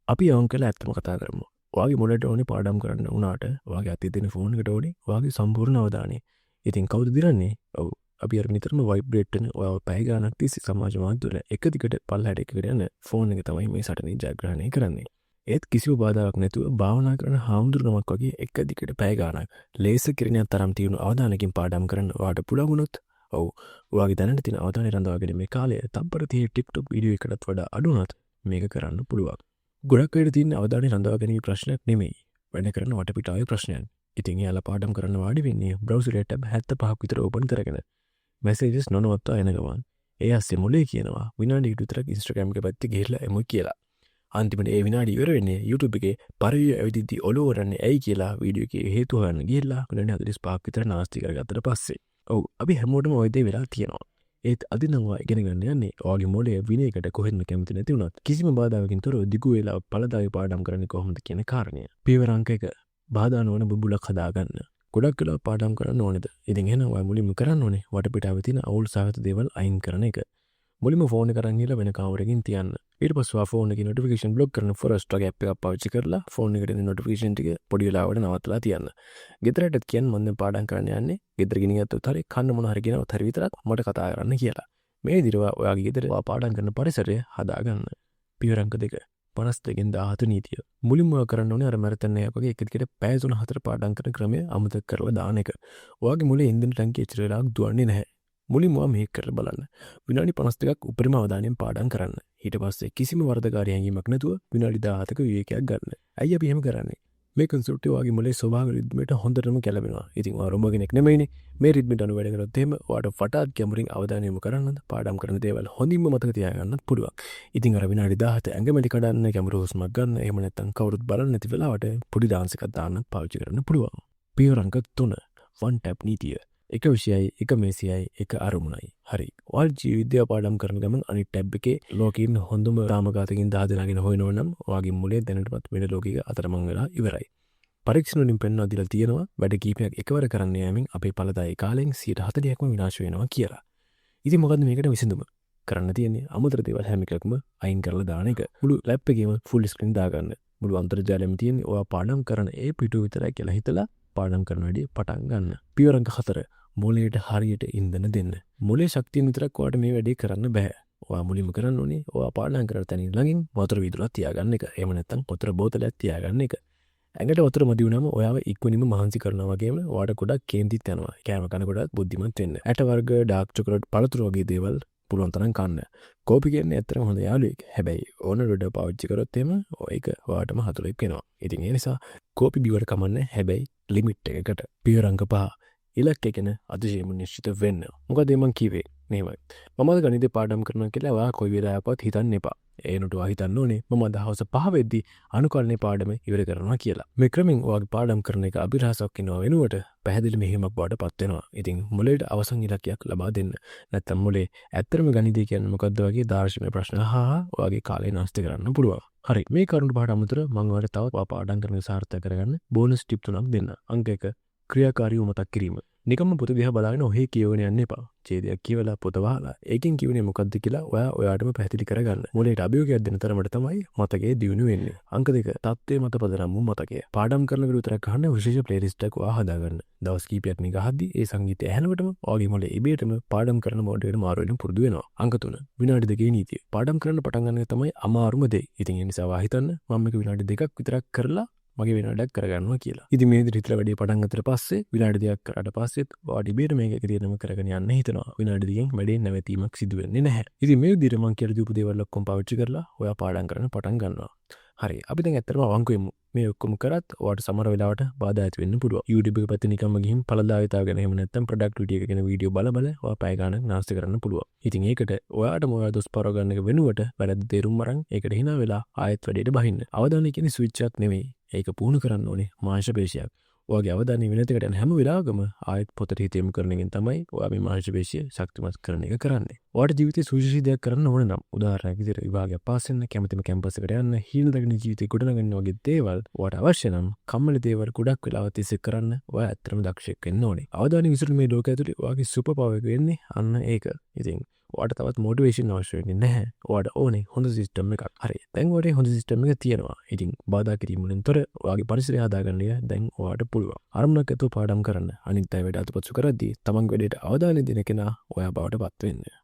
අපි යවුන් කළ ඇත්තම කතා කරමු. ඔයාගේ මොලට ඕනේ පාඩම් කරන්න වුණාට ඔයාගේ අතේ තියෙන ෆෝන් එකට ඕනේ ඔයාගේ සම්පූර්ණ අවධානය. ඉතින් කවුද දිරන්නේ? ඔව් අපි අර නිතරම වයිබ්‍රේට් වෙන ඔයාව පැය ගාණක් තිස්සේ සමාජ මාධ්‍ය වල එක දිගට පල්ලහැට එකකට යන ෆෝන් එක තමයි මේ සටනේ ජයග්‍රහණය කරන්නේ. ඒත් කිසිම බාධාවක් නැතුව භාවනා කරන හාමුදුරුවමක් වගේ එක දිගට පැය ගාණක් ලේස කිරණයක් තරම් තියුණු අවධානයකින් පාඩම් කරන්න ඔයාට පුළුවන් වුණොත් ඔව් ඔයාගේ දැනට තියෙන අවධානය රඳවා ගැනීමේ කාලය තප්පර 30 TikTok වීඩියෝ එකකටත් වඩා අඩු වුණත් මේක කරන්න පුළුවන්. ගොඩක් අයට තියෙන අවධානය රඳවා ගැනීම ප්‍රශ්නයක් නෙමෙයි. වැඩ කරන වටපිටාවේ ප්‍රශ්නයක්. ඉතින් එයාලා පාඩම් කරන්න වාඩි වෙන්නේ බ්‍රවුසර් එක ටැබ් 75ක් විතර ඕපන් කරගෙන. මැසේජස් නොනවත්වා එන ගමන් ඒ අස්සේ මොලේ කියනවා විනාඩියකට විතරක් Instagram එක පැත්තේ ගිහිල්ලා එමුයි කියලා. අන්තිමට ඒ විනාඩිය ඉවර වෙන්නේ YouTube එකේ පරිවිය ඇවිදිද්දි ඔලුව වරන්නේ ඇයි කියලා වීඩියෝ එකේ හේතු හොයන්න ගිහිල්ලා විනාඩි 45ක් විතර නාස්ති කරගත්තට පස්සේ. ඔව් අපි හැමෝටම ওই දේ වෙලා තියෙනවා. ඒත් අදිනවා ඉගෙන ගන්න යන්නේ ඔයාගේ මොලේ විනයකට කොහෙන්ද කැමති නැති වුණත් කිසිම බාධාවකින් තොරව දිගු වේලා පළදායි පාඩම් කරන්නේ කොහොමද කියන කාරණය. පියවර අංක 1 බාධා නොවන බුබුලක් හදාගන්න. ගොඩක් වෙලා පාඩම් කරන්න ඕනේද? ඉතින් එහෙනම් ඔයා මුලින්ම කරන්න ඕනේ වටපිටාවේ තියෙන අවුල් සහගත දේවල් අයින් කරන එක. මුලින්ම ෆෝන් එක අරන් ගිහලා වෙන කාමරයකින් තියන්න. ඊට පස්සේ ආ ෆෝන් එකේ නොටිෆිකේෂන් බ්ලොක් කරන ෆොරස්ට් වගේ ඇප් එකක් පාවිච්චි කරලා ෆෝන් එකට එන නොටිෆිකේෂන් ටික පොඩි වෙලාවකට නවත්තලා තියන්න. ගෙදරටත් කියන්න මම දැන් පාඩම් කරන්න යන්නේ. ගෙදර ගෙනියද්දත් හරි කන්න මොන හරි කියනවත් හරි විතරක් මට කතා කරන්න කියලා. මේ විදිහට ඔයාගේ ගෙදර ඔයා පාඩම් කරන පරිසරය හදාගන්න. පියවර අංක 2 52න් 17 නීතිය. මුලින්ම ඔයා කරන්න ඕනේ අර මැරතන් එකක් වගේ එක දිගට පැය 3-4 පාඩම් කරන ක්‍රමය අමතක කරලා දාන එක. ඔයාගේ මුලේ ඉන්ධන ටැංකිය එච්චර වෙලාවක් දුවන්නේ නැහැ. මුලින්ම ඔයා මේක කරලා බලන්න. විනාඩි 52ක් උපරිම අවධානයෙන් පාඩම් කරන්න. ඊට පස්සේ කිසිම වරදකාරී හැඟීමක් නැතුව විනාඩි 17ක විවේකයක් ගන්න. ඇයි අපි එහෙම කරන්නේ? මේ කන්සෙප්ට් ඔයාගේ මොලේ ස්වභාවික රිද්මයට හොඳටම ගැලපෙනවා. ඉතින් ඔයා රොබෝ කෙනෙක් නෙමෙයිනේ. මේ රිද්මයට අනුව වැඩ කරොත් එහෙම ඔයාට වටාත් ගැඹුරින් අවධානය යොමු කරන්නත් පාඩම් කරන දේවල් හොඳින්ම මතක තියාගන්නත් පුළුවන්. ඉතින් අර විනාඩි 17 ඇඟමැලි කඩන්න, ගැඹුරු හුස්මක් ගන්න, එහෙම නැත්නම් කවුරුත් බලන්නේ නැති වෙලාවට පොඩි ඩාන්ස් එකක් දාන්නත් පාවිච්චි කරන්න පුළුවන්. පියවර අංක 3 one tap නීතිය. එක විෂයයි එක මේසියයි එක අරමුණයි. හරි. ඔයාලා ජීව විද්‍යාව පාඩම් කරන ගමන් අනිත් ටැබ් එකේ ලෝකයේ ඉන්න හොඳම තාමඝාතකින් 10 දෙනාගෙන හොයනවා නම් ඔයාගේ මුලේ දැනටමත් වෙන ලෝකයක අතරමං වෙලා ඉවරයි. පරීක්ෂණ වලින් පෙන්වා දීලා තියෙනවා වැඩ කීපයක් එකවර කරන්න යෑමෙන් අපේ ඵලදායී කාලයෙන් 40%ක්ම විනාශ වෙනවා කියලා. ඉතින් මොකද්ද මේකට විසඳුම? කරන්න තියෙන්නේ අමතර දේවල් හැම එකක්ම අයින් කරලා දාන එක. මුළු ලැප් එකේම ෆුල් ස්ක්‍රීන් දාගන්න. මුළු අන්තර්ජාලයම තියෙන්නේ ඔයා පාඩම් කරන ඒ පිටු විතරයි කියලා හිතලා පාඩම් කරන වැඩේ පටන් ගන්න. පියවර අංක 4 මොලේට හරියට ඉන්ධන දෙන්න. මොලේ ශක්තියෙන් විතරක් ඔයාට මේ වැඩේ කරන්න බෑ. ඔයා මුලින්ම කරන්න ඕනේ ඔයා පාඩම් කරන තැනින් ළඟින් වතුර වීදුරක් තියාගන්න එක. එහෙම නැත්නම් වතුර බෝතලයක් තියාගන්න එක. ඇඟට වතුර මදි වුණාම ඔයාව ඉක්මනින්ම මහන්සි කරනවා වගේම ඔයාට ගොඩක් කේන්තිත් යනවා. කෑම කන කොටත් බුද්ධිමත් වෙන්න. ඇට වර්ග, ඩාර්ක් චොකලට්, පළතුරු වගේ දේවල් පුළුවන් තරම් කන්න. කෝපි කියන්නේ ඇත්තටම හොඳ යාළුවෙක්. හැබැයි ඕන රොඩ පාවිච්චි කරොත් එහෙම ඒක ඔයාටම හතුරෙක් වෙනවා. ඉතින් ඒ නිසා කෝපි බිවර කමන්නේ. හැබැයි ලිමිට් එකකට. පියවර අංක 5 ඉලක්කය ගැන අතිශයම නිශ්චිත වෙන්න. මොකද මං කිව්වේ මේවයි. මම අද ගණිතේ පාඩම් කරනවා කියලා ඔයා කොයි වෙලාවකවත් හිතන්න එපා. ඒනට ඔයා හිතන්න ඕනේ මම දවස් 5 වෙද්දි අනුකල්පනේ පාඩම ඉවර කරනවා කියලා. මේ ක්‍රමෙන් ඔයාගේ පාඩම් කරන එක අභිරහසක් වෙනවා වෙනුවට පැහැදිලි මෙහෙයුමක් බවට පත් වෙනවා. ඉතින් මොලේට අවසන් ඉලක්කයක් ලබා දෙන්න. නැත්තම් මොලේ ඇත්තටම ගණිතය කියන්නේ මොකද්ද වගේ දාර්ශනික ප්‍රශ්න අහා ඔයාගේ කාලය නාස්ති කරන්න පුළුවන්. හරි. මේ කරුණු පහට අමතර මම ඔයාලට තවත් ඔයා පාඩම් කරන සාර්ථක කරගන්න බෝනස් ටිප් 3ක් දෙන්න. අංක 1 ක්‍රියාකාරීව මතක් කිරීම. නිකම්ම පොත දිහා බලාගෙන ඔහේ කියවගෙන යන්න එපා. ඡේදයක් කියවලා පොත වහලා ඒකෙන් කියවන්නේ මොකද්ද කියලා ඔයාටම පැහැදිලි කරගන්න. මොලේට අභියෝගයක් දෙන තරමට තමයි මතකයේ දියුණු වෙන්නේ. අංක 2 தත්ත්වයේ මත පදනම් වූ මතකය. පාඩම් කරන විතරක් අහන්න විශේෂ ප්ලේලිස්ට් එකක් ඔයා හදාගන්න. දවස් කිහිපයක් මේක අහද්දි ඒ සංගීතය ඇහෙනකොටම ඔයාගේ මොලේ ඉබේටම පාඩම් කරන මෝඩ් එකට මාරු වෙන්න පුරුදු වෙනවා. අංක 3 විනාඩි 2 නීතිය. පාඩම් කරන්න පටන් ගන්න එක තමයි අමාරුම දේ. ඉතින් ඒ නිසා ඔයා හිතන්න මම මේක විනාඩි 2ක් විතරක් කරලා මගේ විනාඩියක් කරගන්නවා කියලා. ඉතින් මේ විදිහට හිතලා වැඩේ පටන් ගත්තට පස්සේ විනාඩි 2ක් කරාට පස්සෙත් ඔයාට ඉබේට මේක එකදිනම කරගෙන යන්න හිතනවා. විනාඩි 2කින් වැඩේ නැවතීමක් සිදු වෙන්නේ නැහැ. ඉතින් මේ විදිහට මම කියලා දීපු දේවල් ඔක්කොම පාවිච්චි කරලා ඔයා පාඩම් කරන්න පටන් ගන්නවා. හරි. අපි දැන් ඇත්තටම අවංක වෙමු. මේ ඔක්කොම කරත් ඔයාට සමහර වෙලාවට බාධා ඇති වෙන්න පුළුවන්. YouTube එක පැත්තේ නිකම්ම ගිහින් ඵලදායීතාව ගැන එහෙම නැත්නම් ප්‍රොඩක්ටිවිටි එක ගැන වීඩියෝ බල ඔයා පැය ගාණක් නාස්ති කරන්න පුළුවන්. ඉතින් ඒකට ඔයාටම ඔයා දොස් පරව ගන්න එක වෙනුවට වැරදි තේරුම් අරන් ඒකට hina වෙලා ආයෙත් වැඩේට බහින්න. අවධානය කියන්නේ ස්විච් එකක් නෙවෙයි. ඒක පුහුණු කරන්න ඕනේ මාංශ පේශියක්. ඔයාගේ අවධානය වෙනතකට යන හැම වෙලාවකම ආයෙත් පොතට හිත යොමු කරන එකෙන් තමයි ඔයා මේ මාංශ පේශිය ශක්තිමත් කරන එක කරන්නේ. ඔයාට ජීවිතේ සුවිශේෂී දෙයක් කරන්න ඕන නම් උදාහරණයක් විදිහට විභාගයක් පාස් වෙන්න, කැමතිම කැම්පස් එකට යන්න, හීනදගෙන ජීවිතේ ගොඩනගන්න වගේ දේවල් ඔයාට අවශ්‍ය නම් කම්මැලි දේවල් ගොඩක් වෙලාවත් ඉස්සෙක් කරන්න ඔයා ඇත්තටම දක්ෂයෙක් වෙන්න ඕනේ. අවධානය විසිරුණු මේ ලෝකය ඇතුලේ ඔයාගේ සුපර් පවර් එක වෙන්නේ අන්න ඒක. ඉතින් වාට තවත් මොටිවේෂන් අවශ්‍යවෙන්නේ නැහැ. වාට ඕනේ හොඳ සිස්ටම් එකක්. හරි. දැන් ඔයාට හොඳ සිස්ටම් එක තියෙනවා. ඉතින් බාධා කිරීමෙන් තොර ඔයාගේ පරිසරය හදාගන්න දැන් ඔයාට පුළුවන්. අරමුණක් ඇතුව පාඩම් කරන්න. අනිත් අය වැඩ අතපසු කරද්දී තමන් වැඩේට අවධානය දෙන කෙනා ඔයා බවට පත් වෙන්න.